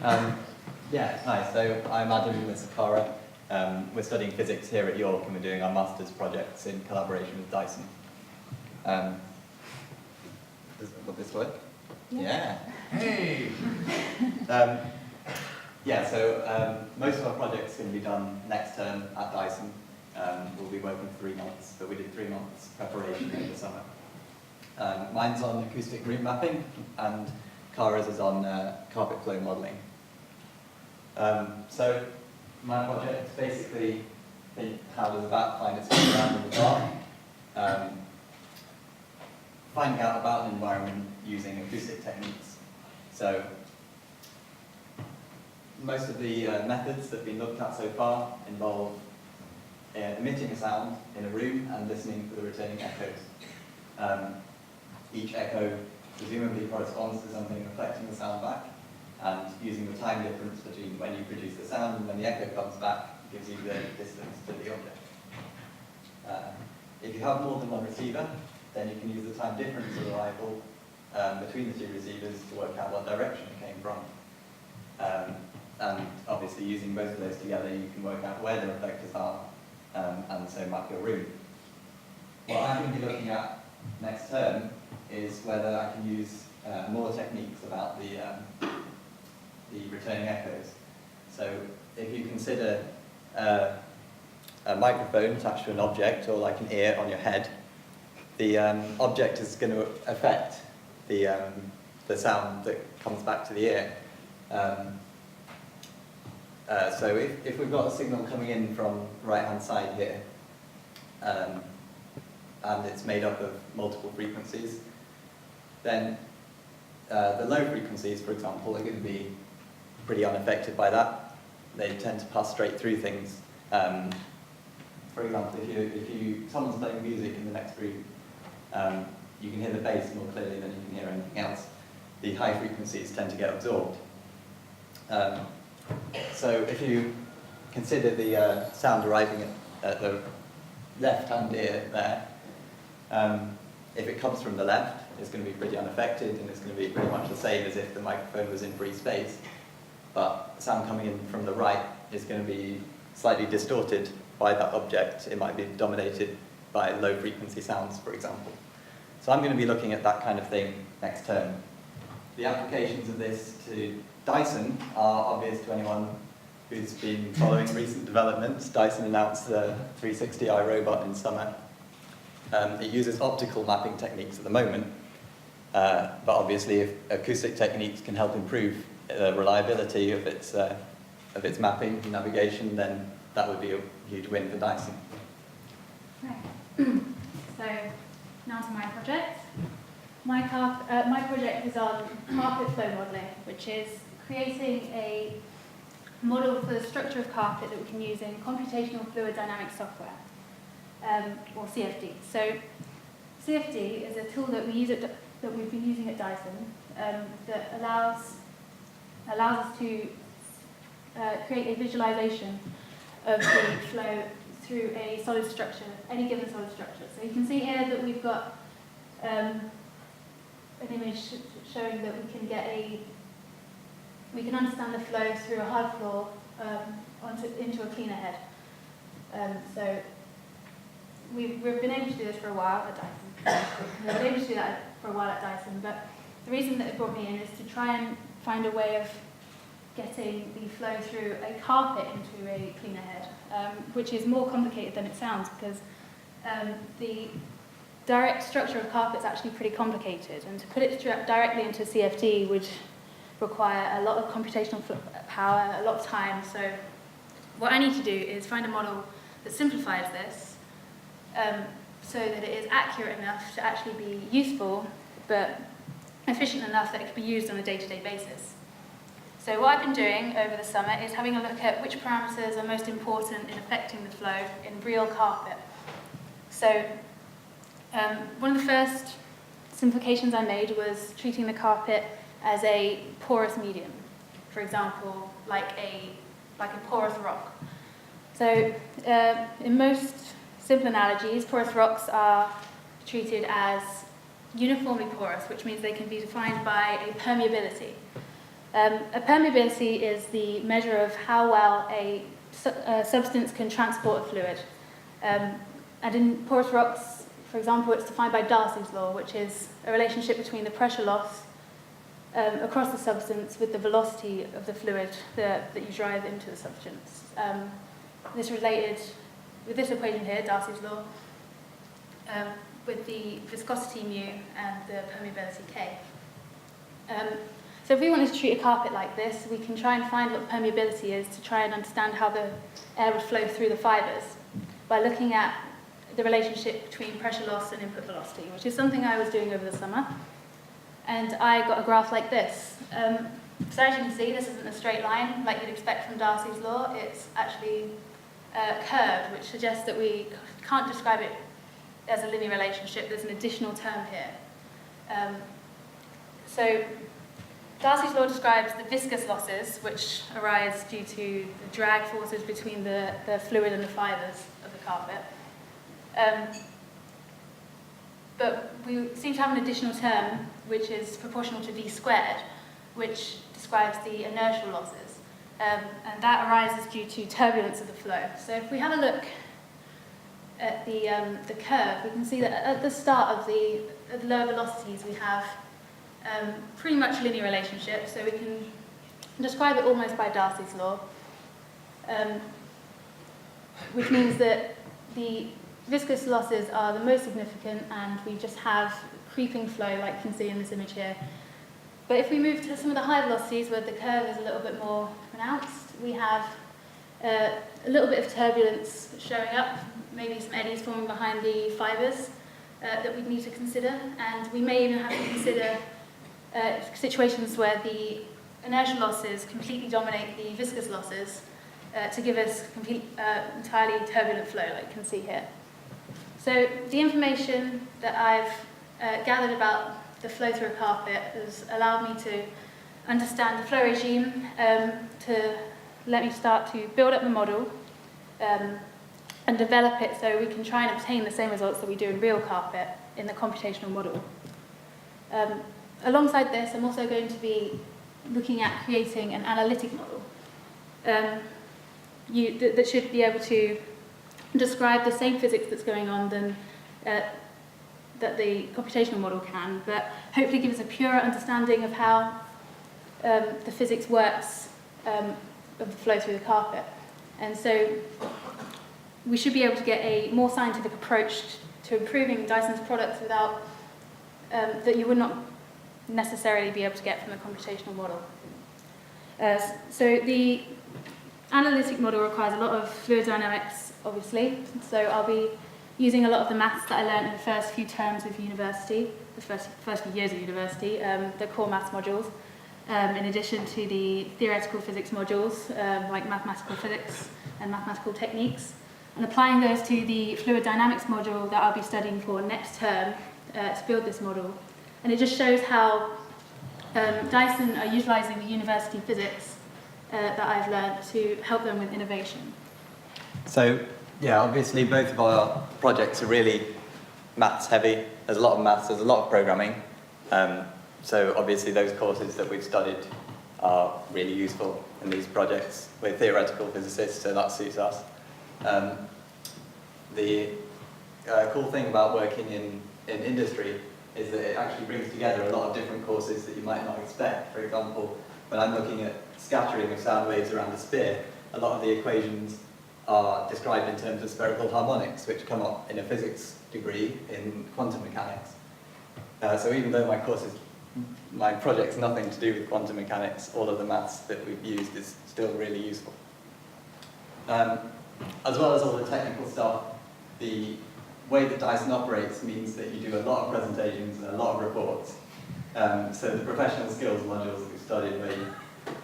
Yeah, hi. So I'm Adam with Kara. We're studying physics here at York, and we're doing our master's projects in collaboration with Dyson. Will this work? Yeah. Hey! Most of our projects are going to be done next term at Dyson. We'll be working for 3 months, but we did 3 months preparation over the summer. Mine's on acoustic room mapping, and Kara's is on carpet flow modelling. So my project basically, how does a bat find its way around in the dark? Finding out about an environment using acoustic techniques. So most of the methods that have been looked at so far involve emitting a sound in a room and listening for the returning echoes. Each echo presumably corresponds to something reflecting the sound back, and using the time difference between when you produce the sound and when the echo comes back gives you the distance to the object. If you have more than one receiver, then you can use the time difference of arrival between the 2 receivers to work out what direction it came from. And obviously using both of those together, you can work out where the reflectors are, and so map your room. What I'm going to be looking at next term is whether I can use more techniques about the returning echoes. So if you consider a microphone attached to an object, or like an ear on your head, the object is going to affect the sound that comes back to the ear. So if we've got a signal coming in from the right-hand side here, and it's made up of multiple frequencies, then the low frequencies, for example, are going to be pretty unaffected by that. They tend to pass straight through things. For example, if someone's playing music in the next room, you can hear the bass more clearly than you can hear anything else. The high frequencies tend to get absorbed. So if you consider the sound arriving at the left-hand ear there, if it comes from the left, it's going to be pretty unaffected, and it's going to be pretty much the same as if the microphone was in free space. But the sound coming in from the right is going to be slightly distorted by that object. It might be dominated by low-frequency sounds, for example. So I'm going to be looking at that kind of thing next term. The applications of this to Dyson are obvious to anyone who's been following recent developments. Dyson announced the 360i robot in summer. It uses optical mapping techniques at the moment, but obviously if acoustic techniques can help improve the reliability of its mapping and navigation, then that would be a huge win for Dyson. Right. So now to my project. My project is on carpet flow modelling, which is creating a model for the structure of carpet that we can use in computational fluid dynamics software, or CFD. So CFD is a tool that we've been using at Dyson that allows us to create a visualization of the flow through a solid structure, any given solid structure. So you can see here that we've got an image showing that we can understand the flow through a hard floor into a cleaner head. So we've been able to do this for a while at Dyson. We've been able to do that for a while at Dyson, but the reason that it brought me in is to try and find a way of getting the flow through a carpet into a cleaner head, which is more complicated than it sounds, because the direct structure of carpet is actually pretty complicated, and to put it directly into CFD would require a lot of computational power, a lot of time. So what I need to do is find a model that simplifies this so that it is accurate enough to actually be useful, but efficient enough that it can be used on a day-to-day basis. So what I've been doing over the summer is having a look at which parameters are most important in affecting the flow in real carpet. So one of the first simplifications I made was treating the carpet as a porous medium, for example, like a porous rock. So in most simple analogies, porous rocks are treated as uniformly porous, which means they can be defined by a permeability. A permeability is the measure of how well a substance can transport a fluid. And in porous rocks, for example, it's defined by Darcy's law, which is a relationship between the pressure loss across the substance with the velocity of the fluid that you drive into the substance. This related with this equation here, Darcy's law, with the viscosity mu and the permeability K. So if we wanted to treat a carpet like this, we can try and find what the permeability is to try and understand how the air would flow through the fibres by looking at the relationship between pressure loss and input velocity, which is something I was doing over the summer. And I got a graph like this. So as you can see, this isn't a straight line like you'd expect from Darcy's law. It's actually curved, which suggests that we can't describe it as a linear relationship. There's an additional term here. So Darcy's law describes the viscous losses, which arise due to the drag forces between the fluid and the fibres of the carpet. But we seem to have an additional term, which is proportional to v squared, which describes the inertial losses. And that arises due to turbulence of the flow. So if we have a look at the curve, we can see that at the start of the lower velocities, we have pretty much linear relationship, so we can describe it almost by Darcy's law, which means that the viscous losses are the most significant, and we just have creeping flow like you can see in this image here. But if we move to some of the high velocities where the curve is a little bit more pronounced, we have a little bit of turbulence showing up, maybe some eddies forming behind the fibres that we need to consider, and we may even have to consider situations where the inertial losses completely dominate the viscous losses to give us entirely turbulent flow, like you can see here. So the information that I've gathered about the flow through a carpet has allowed me to understand the flow regime, to let me start to build up the model and develop it so we can try and obtain the same results that we do in real carpet in the computational model. Alongside this, I'm also going to be looking at creating an analytic model that should be able to describe the same physics that's going on that the computational model can, but hopefully give us a purer understanding of how the physics works of the flow through the carpet. And so we should be able to get a more scientific approach to improving Dyson's products without that you would not necessarily be able to get from the computational model. So the analytic model requires a lot of fluid dynamics, obviously. So I'll be using a lot of the maths that I learned in the first few terms of university, the first few years of university, the core maths modules, in addition to the theoretical physics modules, like mathematical physics and mathematical techniques, and applying those to the fluid dynamics module that I'll be studying for next term to build this model. And it just shows how Dyson are utilising the university physics that I've learned to help them with innovation. So, yeah, obviously both of our projects are really maths heavy. There's a lot of maths, there's a lot of programming. So obviously those courses that we've studied are really useful in these projects. We're theoretical physicists, so that suits us. The cool thing about working in industry is that it actually brings together a lot of different courses that you might not expect. For example, when I'm looking at scattering of sound waves around a sphere, a lot of the equations are described in terms of spherical harmonics, which come up in a physics degree in quantum mechanics. So even though my project's nothing to do with quantum mechanics, all of the maths that we've used is still really useful. As well as all the technical stuff, the way that Dyson operates means that you do a lot of presentations and a lot of reports. So the professional skills modules that we've studied where you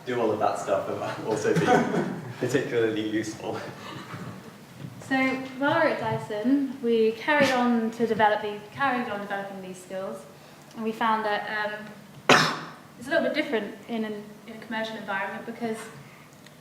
do all of that stuff have also been particularly useful. So while we were at Dyson, we carried on developing these skills, and we found that it's a little bit different in a commercial environment because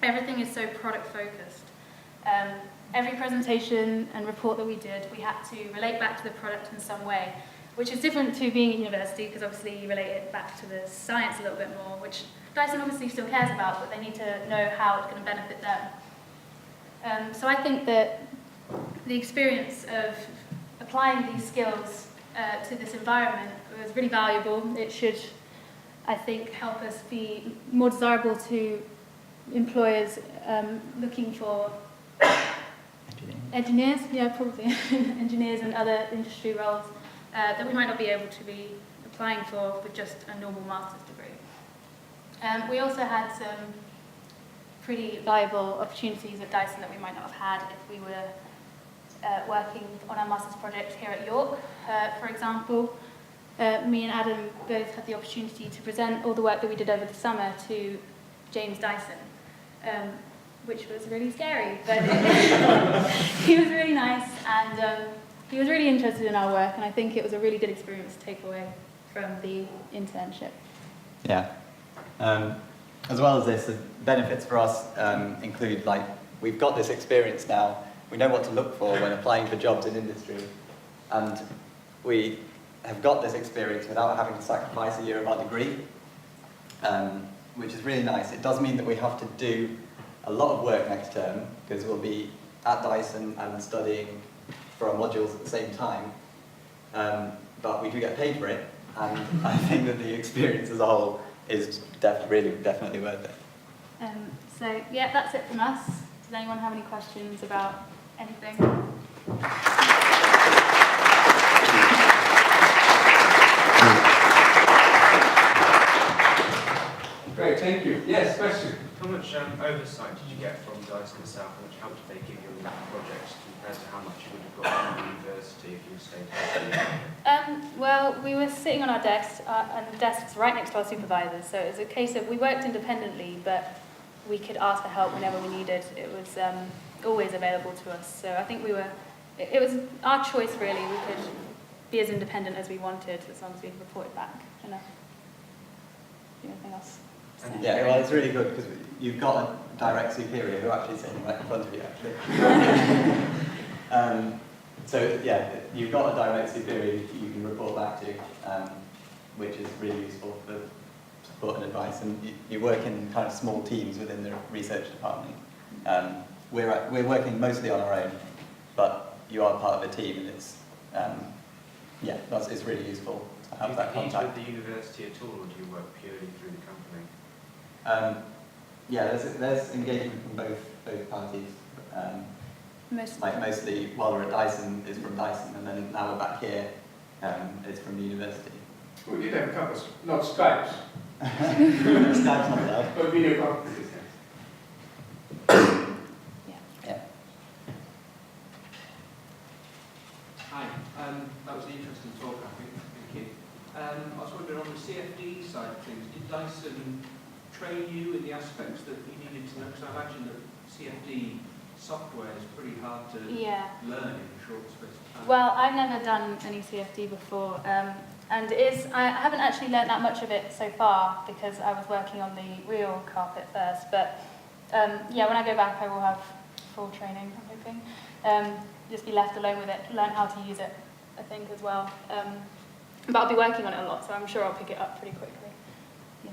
everything is so product focused. Every presentation and report that we did, we had to relate back to the product in some way, which is different to being at university because obviously you relate it back to the science a little bit more, which Dyson obviously still cares about, but they need to know how it's going to benefit them. So I think that the experience of applying these skills to this environment was really valuable. It should, I think, help us be more desirable to employers looking for engineers, yeah, probably engineers and other industry roles that we might not be able to be applying for with just a normal master's degree. We also had some pretty valuable opportunities at Dyson that we might not have had if we were working on our master's project here at York. For example, me and Adam both had the opportunity to present all the work that we did over the summer to James Dyson, which was really scary, but he was really nice, and he was really interested in our work, and I think it was a really good experience to take away from the internship. Yeah. As well as this, the benefits for us include, like, we've got this experience now, we know what to look for when applying for jobs in industry, and we have got this experience without having to sacrifice a year of our degree, which is really nice. It does mean that we have to do a lot of work next term, because we'll be at Dyson and studying for our modules at the same time, but we do get paid for it, and I think that the experience as a whole is definitely worth it. So yeah, that's it from us. Does anyone have any questions about anything? Great, thank you. Yes, question. How much oversight did you get from Dyson itself? How much did they give you on that project compared to how much you would have got from university if you stayed here? Well, we were sitting on our desks, and the desk was right next to our supervisors, so it was a case of we worked independently, but we could ask for help whenever we needed. It was always available to us, so I think it was our choice really. We could be as independent as we wanted as long as we reported back enough. Anything else? Yeah, well, it's really good because you've got a direct superior who actually sitting right in front of you, actually. So yeah, you've got a direct superior you can report back to, which is really useful for support and advice. And you work in kind of small teams within the research department. We're working mostly on our own, but you are part of a team, and it's it's really useful to have that contact. Do you compete with the university at all, or do you work purely through the company? There's engagement from both parties. Mostly while we're at Dyson is from Dyson, and then now we're back here, it's from the university. We did have a couple, not Skypes. Skype's not allowed. But video conferences. Yeah. Hi, that was an interesting talk, I think. Thank you. I was wondering, on the CFD side of things, did Dyson train you in the aspects that you needed to know? Because I imagine that CFD software is pretty hard to learn in a short space of time. Well, I've never done any CFD before, and I haven't actually learnt that much of it so far because I was working on the real carpet first. But when I go back, I will have full training, I'm hoping. Just be left alone with it, learn how to use it, I think, as well. But I'll be working on it a lot, so I'm sure I'll pick it up pretty quickly. Yeah.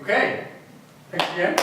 Okay, thanks again.